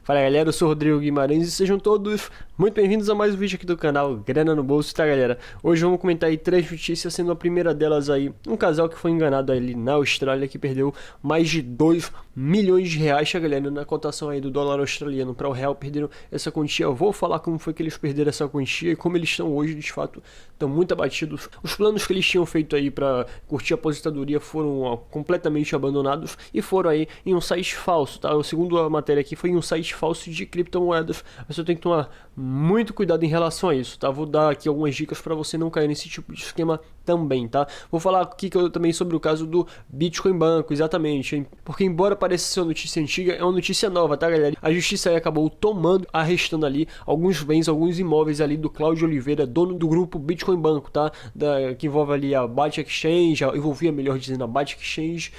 Fala galera, eu sou o Rodrigo Guimarães e sejam todos muito bem-vindos a mais um vídeo aqui do canal Grana no Bolso, tá galera? Hoje vamos comentar aí 3 notícias, sendo a primeira delas aí um casal que foi enganado ali na Austrália, que perdeu mais de 2 milhões de reais, tá galera? Na cotação aí do dólar australiano para o real, perderam essa quantia. Eu vou falar como foi que eles perderam essa quantia e como eles estão hoje, de fato, estão muito abatidos. Os planos que eles tinham feito aí para curtir a aposentadoria foram completamente abandonados e foram aí em um site falso, tá? Segundo a matéria aqui, foi em um site falso de criptomoedas. Você tem que tomar muito cuidado em relação a isso, tá? Vou dar aqui algumas dicas para você não cair nesse tipo de esquema também, tá? Vou falar aqui também sobre o caso do Bitcoin Banco, exatamente, hein? Porque embora pareça ser uma notícia antiga, é uma notícia nova, tá galera? A justiça aí acabou arrestando ali alguns bens, alguns imóveis ali do Cláudio Oliveira, dono do grupo Bitcoin Banco, tá? Que envolve ali a Byte Exchange, envolvia, melhor dizendo, a Byte Exchange,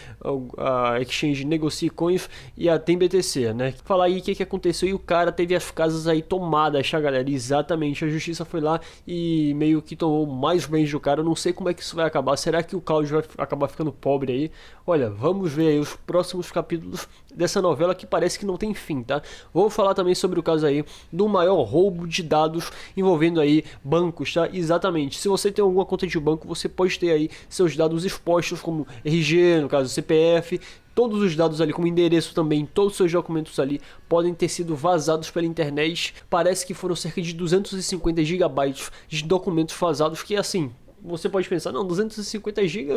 a Exchange Negocie Coins e a TemBTC, né? Falar aí o que aconteceu, e o cara teve as casas aí tomadas, tá galera? Exatamente, a justiça foi lá e meio que tomou mais bens do cara. Eu não sei como é que isso vai acabar. Será que o Cláudio vai acabar ficando pobre aí? Olha, vamos ver aí os próximos capítulos dessa novela que parece que não tem fim, tá? Vou falar também sobre o caso aí do maior roubo de dados envolvendo aí bancos, tá? Exatamente, se você tem alguma conta de banco, você pode ter aí seus dados expostos, como RG, no caso CPF, todos os dados ali, como endereço também, todos os seus documentos ali podem ter sido vazados pela internet. Parece que foram cerca de 250 gigabytes de documentos vazados, que assim, você pode pensar, não, 250 GB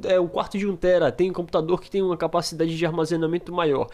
é um quarto de 1 tera, tem um computador que tem uma capacidade de armazenamento maior.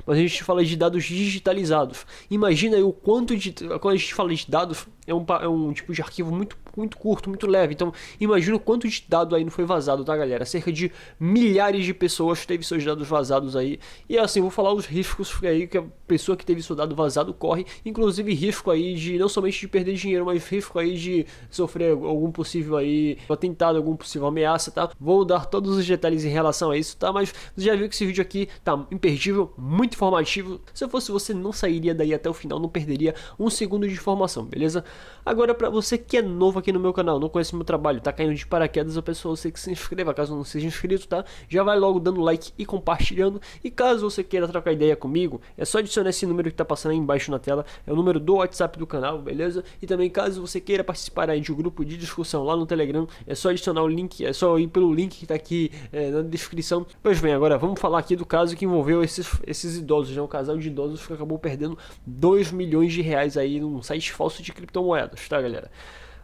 Mas a gente fala de dados digitalizados. Imagina aí o quanto de... Quando a gente fala de dados, é um tipo de arquivo muito curto, muito leve. Então, imagina o quanto de dado aí não foi vazado, tá galera? Cerca de milhares de pessoas teve seus dados vazados aí. E assim, vou falar os riscos aí que a pessoa que teve seu dado vazado corre. Inclusive risco aí de, não somente de perder dinheiro, mas risco aí de sofrer algum possível aí atentado, algum possível ameaça, tá? Vou dar todos os detalhes em relação a isso, tá? Mas você já viu que esse vídeo aqui tá imperdível, muito informativo. Se eu fosse você, não sairia daí até o final, não perderia um segundo de informação, beleza? Agora, pra você que é novo aqui no meu canal, não conhece meu trabalho, tá caindo de paraquedas, eu peço a você que se inscreva, caso não seja inscrito, tá? Já vai logo dando like e compartilhando. E caso você queira trocar ideia comigo, é só adicionar esse número que tá passando aí embaixo na tela, é o número do WhatsApp do canal, beleza? E também, caso você queira participar aí de um grupo de discussão lá no Telegram, é só adicionar o link, é só ir pelo link que tá aqui na descrição. Pois bem, agora vamos falar aqui do caso que envolveu esses idosos, né? Um casal de idosos que acabou perdendo 2 milhões de reais aí num site falso de criptomoedas, tá galera?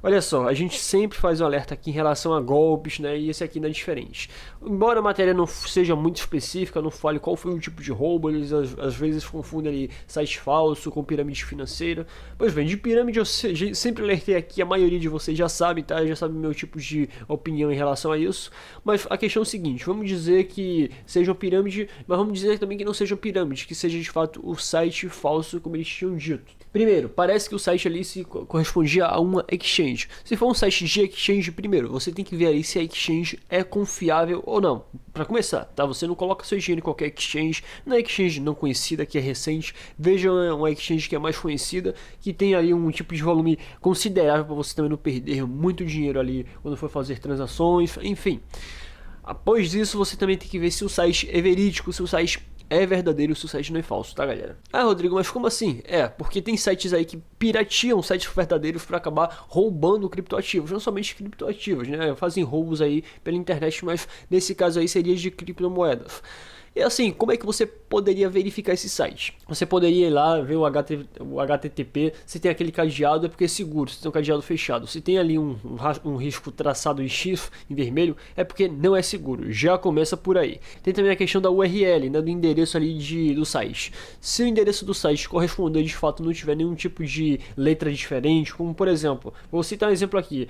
Olha só, a gente sempre faz um alerta aqui em relação a golpes, né? E esse aqui não é diferente. Embora a matéria não seja muito específica, não fale qual foi o tipo de roubo, eles às vezes confundem ali site falso com pirâmide financeira. Pois bem, de pirâmide eu sempre alertei aqui, a maioria de vocês já sabe, tá? Já sabe o meu tipo de opinião em relação a isso. Mas a questão é o seguinte, vamos dizer que seja uma pirâmide, mas vamos dizer também que não seja uma pirâmide, que seja de fato o site falso como eles tinham dito. Primeiro, parece que o site ali se correspondia a uma exchange. Se for um site de exchange, primeiro, você tem que ver aí se a exchange é confiável ou não. Para começar, tá? Você não coloca seu dinheiro em qualquer exchange, na exchange não conhecida, que é recente. Veja uma exchange que é mais conhecida, que tem ali um tipo de volume considerável para você também não perder muito dinheiro ali quando for fazer transações, enfim. Após isso, você também tem que ver se o site é verídico, se o site é verdadeiro, se o site não é falso, tá galera? Ah, Rodrigo, mas como assim? Porque tem sites aí que pirateam sites verdadeiros para acabar roubando criptoativos, não somente criptoativos, né? Fazem roubos aí pela internet, mas nesse caso aí seria de criptomoedas. E assim, como é que você poderia verificar esse site? Você poderia ir lá, ver o HTTP, se tem aquele cadeado é porque é seguro, se tem um cadeado fechado. Se tem ali um risco traçado em X, em vermelho, é porque não é seguro, já começa por aí. Tem também a questão da URL, né, do endereço ali do site. Se o endereço do site corresponder de fato, não tiver nenhum tipo de letra diferente, como por exemplo, vou citar um exemplo aqui,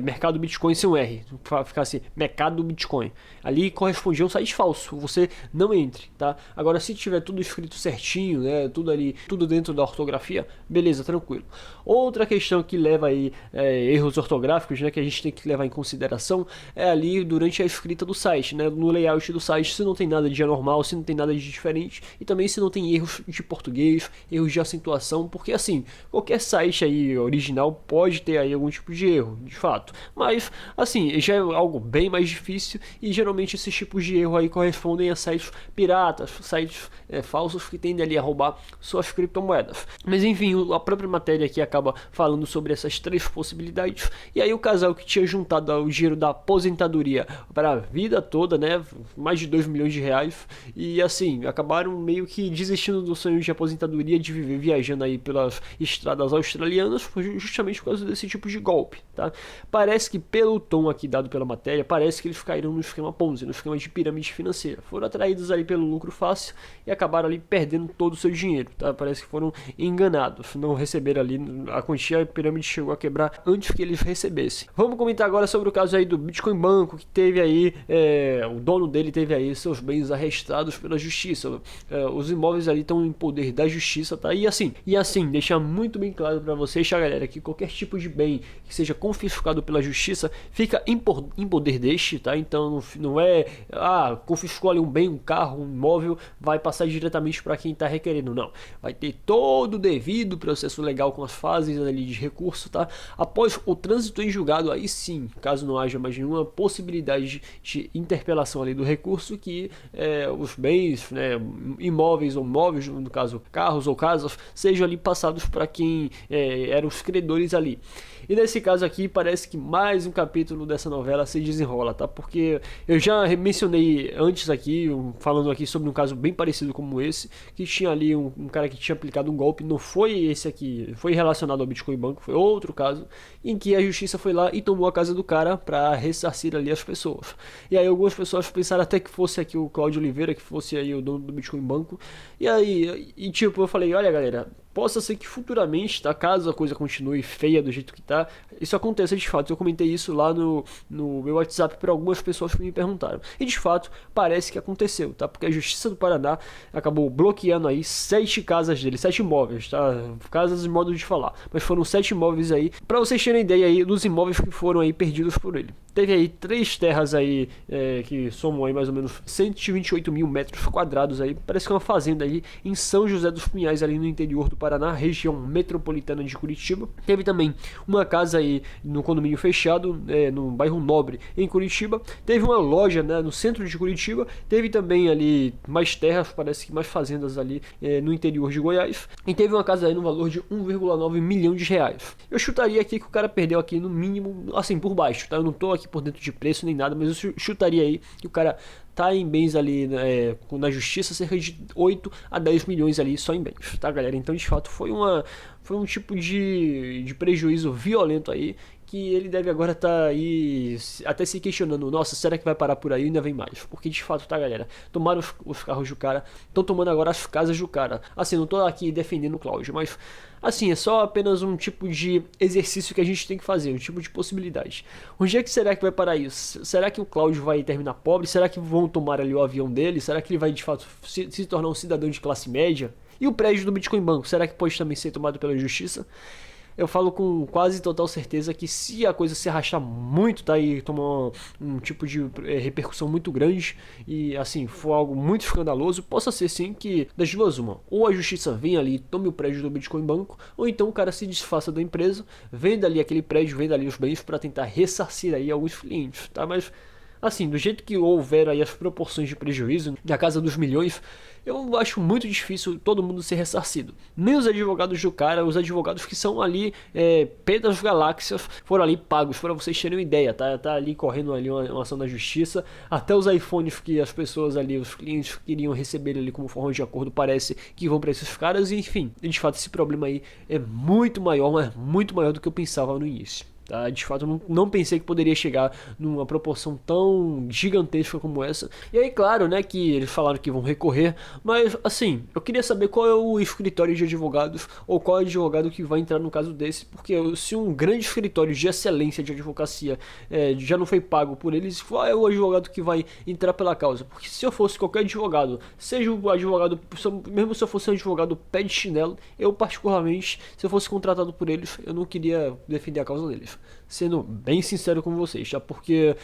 Mercado Bitcoin sem um R, para ficar assim, Mercado Bitcoin. Ali correspondia a um site falso, você não entre, tá? Agora, se tiver tudo escrito certinho, né, tudo ali, tudo dentro da ortografia, beleza, tranquilo. Outra questão que leva aí erros ortográficos, né, que a gente tem que levar em consideração, é ali durante a escrita do site, né, no layout do site, se não tem nada de anormal, se não tem nada de diferente, e também se não tem erros de português, erros de acentuação, porque assim, qualquer site aí original pode ter aí algum tipo de erro, de fato, mas assim, já é algo bem mais difícil, e geralmente esses tipos de erro aí correspondem a sites sites piratas, sites falsos que tendem ali a roubar suas criptomoedas. Mas enfim, a própria matéria aqui acaba falando sobre essas três possibilidades. E aí o casal que tinha juntado o dinheiro da aposentadoria para a vida toda, né, mais de 2 milhões de reais, e assim, acabaram meio que desistindo do sonho de aposentadoria, de viver viajando aí pelas estradas australianas, justamente por causa desse tipo de golpe, tá? Parece que pelo tom aqui dado pela matéria, parece que eles caíram no esquema Ponzi, no esquema de pirâmide financeira. Foram atraídos ali pelo lucro fácil e acabaram ali perdendo todo o seu dinheiro, tá? Parece que foram enganados, não receberam ali a quantia, a pirâmide chegou a quebrar antes que eles recebessem. Vamos comentar agora sobre o caso aí do Bitcoin Banco, que teve aí, o dono dele teve aí seus bens arrestados pela justiça. Os imóveis ali estão em poder da justiça, tá? E assim, deixar muito bem claro para vocês, tá, galera, que qualquer tipo de bem que seja confiscado pela justiça fica em poder deste, tá? Então não é, confiscou ali um bem, um carro, um imóvel, vai passar diretamente para quem está requerendo, não. Vai ter todo o devido processo legal com as fases ali de recurso, tá? Após o trânsito em julgado, aí sim, caso não haja mais nenhuma possibilidade de interpelação ali do recurso, que os bens, né, imóveis ou móveis, no caso carros ou casas, sejam ali passados para quem eram os credores ali. E nesse caso aqui parece que mais um capítulo dessa novela se desenrola, tá? Porque eu já mencionei antes aqui, falando aqui sobre um caso bem parecido como esse, que tinha ali um cara que tinha aplicado um golpe, não foi esse aqui, foi relacionado ao Bitcoin Banco, foi outro caso, em que a justiça foi lá e tomou a casa do cara para ressarcir ali as pessoas. E aí algumas pessoas pensaram até que fosse aqui o Cláudio Oliveira, que fosse aí o dono do Bitcoin Banco. E aí, tipo, eu falei, olha galera, possa ser que futuramente, tá, caso a coisa continue feia do jeito que tá, isso aconteça de fato. Eu comentei isso lá no meu WhatsApp para algumas pessoas que me perguntaram. E de fato, parece que aconteceu, tá? Porque a Justiça do Paraná acabou bloqueando aí 7 casas dele, 7 imóveis, tá? Casas de modo de falar, mas foram 7 imóveis aí, para vocês terem ideia aí dos imóveis que foram aí perdidos por ele. Teve aí 3 terras aí, que somam aí mais ou menos 128 mil metros quadrados aí, parece que é uma fazenda aí em São José dos Pinhais, ali no interior do Paraná, região metropolitana de Curitiba. Teve também uma casa aí no condomínio fechado, no bairro Nobre, em Curitiba. Teve uma loja, né, no centro de Curitiba. Teve também ali mais terras, parece que mais fazendas ali no interior de Goiás. E teve uma casa aí no valor de 1,9 milhão de reais. Eu chutaria aqui que o cara perdeu aqui no mínimo, assim, por baixo, tá? Eu não tô aqui por dentro de preço nem nada, mas eu chutaria aí que o cara tá em bens ali, na justiça, cerca de 8 a 10 milhões ali só em bens, tá, galera? Então, de fato, foi um tipo de prejuízo violento aí, que ele deve agora estar aí até se questionando, nossa, será que vai parar por aí? Ainda vem mais, porque de fato, tá, galera, tomaram os carros do cara, estão tomando agora as casas do cara. Assim, não tô aqui defendendo o Cláudio, mas assim, é só apenas um tipo de exercício que a gente tem que fazer, um tipo de possibilidade. Onde é que será que vai parar isso? Será que o Cláudio vai terminar pobre? Será que vão tomar ali o avião dele? Será que ele vai de fato se tornar um cidadão de classe média? E o prédio do Bitcoin Banco, será que pode também ser tomado pela justiça? Eu falo com quase total certeza que se a coisa se arrastar muito, tá, e tomar um tipo de repercussão muito grande e assim, for algo muito escandaloso, possa ser sim que das duas uma, ou a justiça venha ali e tome o prédio do Bitcoin Banco, ou então o cara se desfaça da empresa, venda ali aquele prédio, venda ali os bens para tentar ressarcir aí alguns clientes, tá, mas assim, do jeito que houver aí as proporções de prejuízo, da casa dos milhões, eu acho muito difícil todo mundo ser ressarcido. Nem os advogados do cara, os advogados que são ali, pé das galáxias, foram ali pagos, para vocês terem uma ideia, tá? Tá ali correndo ali uma ação da justiça, até os iPhones que as pessoas ali, os clientes queriam receber ali como forma de acordo, parece que vão para esses caras, e enfim, de fato esse problema aí é muito maior, mas muito maior do que eu pensava no início. Tá? De fato, eu não pensei que poderia chegar numa proporção tão gigantesca como essa. E aí, claro, né, que eles falaram que vão recorrer, mas assim, eu queria saber qual é o escritório de advogados, ou qual é o advogado que vai entrar no caso desse, porque se um grande escritório de excelência de advocacia já não foi pago por eles, qual é o advogado que vai entrar pela causa? Porque se eu fosse qualquer advogado, seja o advogado, mesmo se eu fosse um advogado pé de chinelo, eu particularmente, se eu fosse contratado por eles, eu não queria defender a causa deles. Sendo bem sincero com vocês, tá? Porque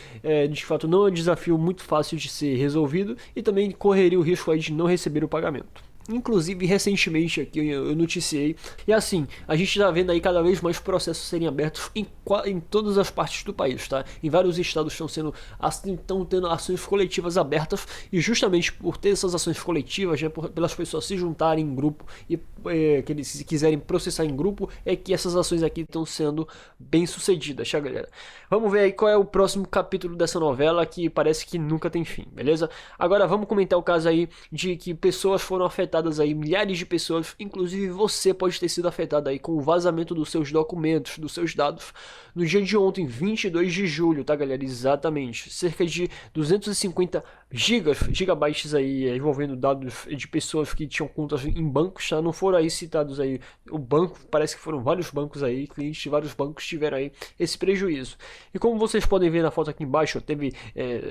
de fato não é um desafio muito fácil de ser resolvido e também correria o risco aí de não receber o pagamento. Inclusive, recentemente aqui eu noticiei. E assim, a gente tá vendo aí cada vez mais processos serem abertos em todas as partes do país, tá? Em vários estados estão tendo ações coletivas abertas. E justamente por ter essas ações coletivas, né, pelas pessoas se juntarem em grupo e que eles quiserem processar em grupo, é que essas ações aqui estão sendo bem sucedidas, tá, galera? Vamos ver aí qual é o próximo capítulo dessa novela, que parece que nunca tem fim, beleza? Agora vamos comentar o caso aí de que pessoas foram afetadas aí, milhares de pessoas, inclusive você pode ter sido afetado aí com o vazamento dos seus documentos, dos seus dados, no dia de ontem, 22 de julho, tá, galera? Exatamente, cerca de 250 gigabytes aí envolvendo dados de pessoas que tinham contas em bancos, tá? Não foram aí citados aí o banco, parece que foram vários bancos aí, clientes de vários bancos tiveram aí esse prejuízo. E como vocês podem ver na foto aqui embaixo, teve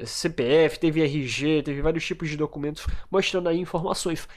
CPF, teve RG, teve vários tipos de documentos mostrando aí informações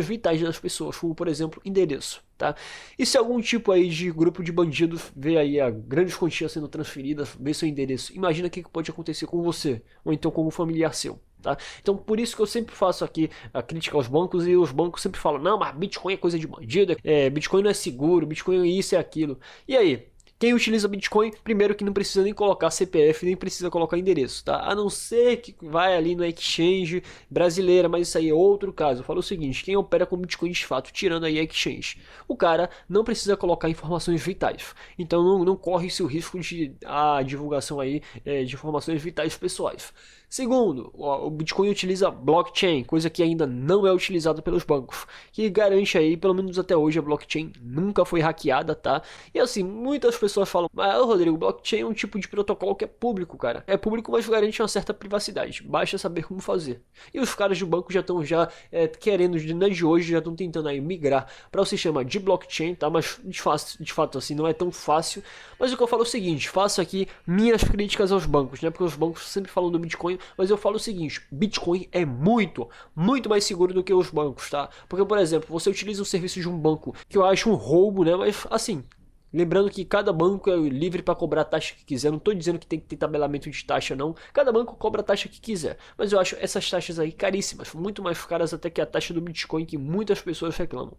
vitais das pessoas, como por exemplo endereço, tá? E se algum tipo aí de grupo de bandidos vê aí a grandes quantias sendo transferidas, vê seu endereço, imagina o que pode acontecer com você, ou então com um familiar seu. Tá? Então por isso que eu sempre faço aqui a crítica aos bancos, e os bancos sempre falam, não, mas Bitcoin é coisa de bandido, Bitcoin não é seguro, Bitcoin é isso e aquilo. E aí? Quem utiliza Bitcoin, primeiro que não precisa nem colocar CPF, nem precisa colocar endereço, tá? A não ser que vai ali no exchange brasileira, mas isso aí é outro caso. Eu falo o seguinte, quem opera com Bitcoin de fato, tirando aí a exchange, o cara não precisa colocar informações vitais. Então não corre-se o risco de a divulgação aí de informações vitais pessoais. Segundo, o Bitcoin utiliza blockchain, coisa que ainda não é utilizada pelos bancos, que garante aí, pelo menos até hoje, a blockchain nunca foi hackeada, tá? E assim, muitas pessoas falam, mas Rodrigo, blockchain é um tipo de protocolo que é público, cara. É público, mas garante uma certa privacidade. Basta saber como fazer. E os caras do banco já estão querendo, não é de hoje, já estão tentando aí migrar para o sistema de blockchain, tá? Mas de fato assim, não é tão fácil. Mas o que eu falo é o seguinte, faço aqui minhas críticas aos bancos, né? Porque os bancos sempre falam do Bitcoin, mas eu falo o seguinte, Bitcoin é muito mais seguro do que os bancos, tá? Porque, por exemplo, você utiliza o serviço de um banco, que eu acho um roubo, né? Mas, assim, lembrando que cada banco é livre para cobrar a taxa que quiser. Não estou dizendo que tem que ter tabelamento de taxa, não. Cada banco cobra a taxa que quiser. Mas eu acho essas taxas aí caríssimas. Muito mais caras até que a taxa do Bitcoin, que muitas pessoas reclamam.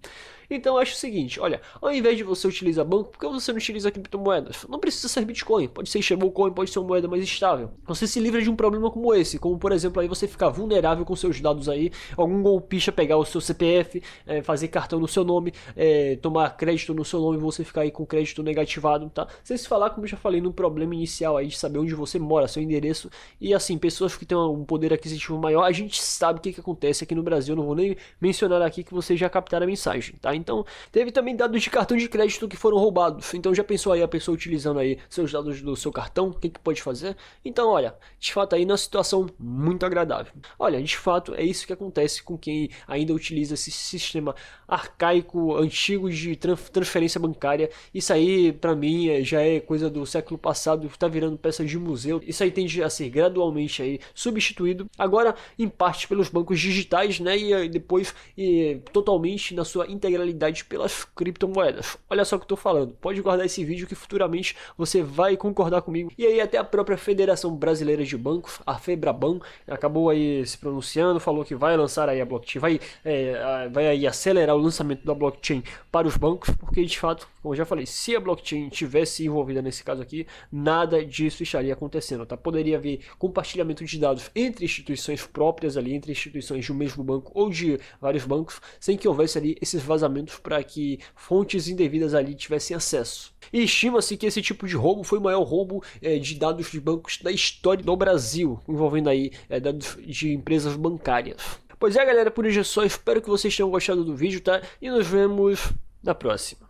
Então eu acho o seguinte, olha, ao invés de você utilizar banco, por que você não utiliza criptomoedas? Não precisa ser Bitcoin, pode ser stablecoin, pode ser uma moeda mais estável. Você se livra de um problema como esse, como por exemplo aí você ficar vulnerável com seus dados aí, algum golpista pegar o seu CPF, fazer cartão no seu nome, tomar crédito no seu nome e você ficar aí com crédito negativado, tá? Sem se falar, como eu já falei, no problema inicial aí de saber onde você mora, seu endereço, e assim, pessoas que têm um poder aquisitivo maior, a gente sabe o que acontece aqui no Brasil, eu não vou nem mencionar aqui que vocês já captaram a mensagem, tá? Então, teve também dados de cartão de crédito que foram roubados. Então, já pensou aí a pessoa utilizando aí seus dados do seu cartão? O que pode fazer? Então, olha, de fato aí na situação muito agradável. Olha, de fato é isso que acontece com quem ainda utiliza esse sistema arcaico, antigo de transferência bancária. Isso aí, pra mim, já é coisa do século passado, tá virando peça de museu. Isso aí tende a ser gradualmente aí substituído, agora em parte pelos bancos digitais, né? E depois totalmente na sua integralidade pelas criptomoedas. Olha só o que eu tô falando. Pode guardar esse vídeo que futuramente você vai concordar comigo. E aí até a própria Federação Brasileira de Bancos, a FEBRABAN, acabou aí se pronunciando, falou que vai lançar aí a blockchain, vai aí acelerar o lançamento da blockchain para os bancos, porque de fato, como eu já falei, se a blockchain tivesse envolvida nesse caso aqui, nada disso estaria acontecendo, tá? Poderia haver compartilhamento de dados entre instituições próprias ali, entre instituições do mesmo banco ou de vários bancos, sem que houvesse ali esses vazamentos para que fontes indevidas ali tivessem acesso. E estima-se que esse tipo de roubo foi o maior roubo de dados de bancos da história do Brasil, envolvendo aí dados de empresas bancárias. Pois é, galera, por hoje é só. Espero que vocês tenham gostado do vídeo, tá? E nos vemos na próxima.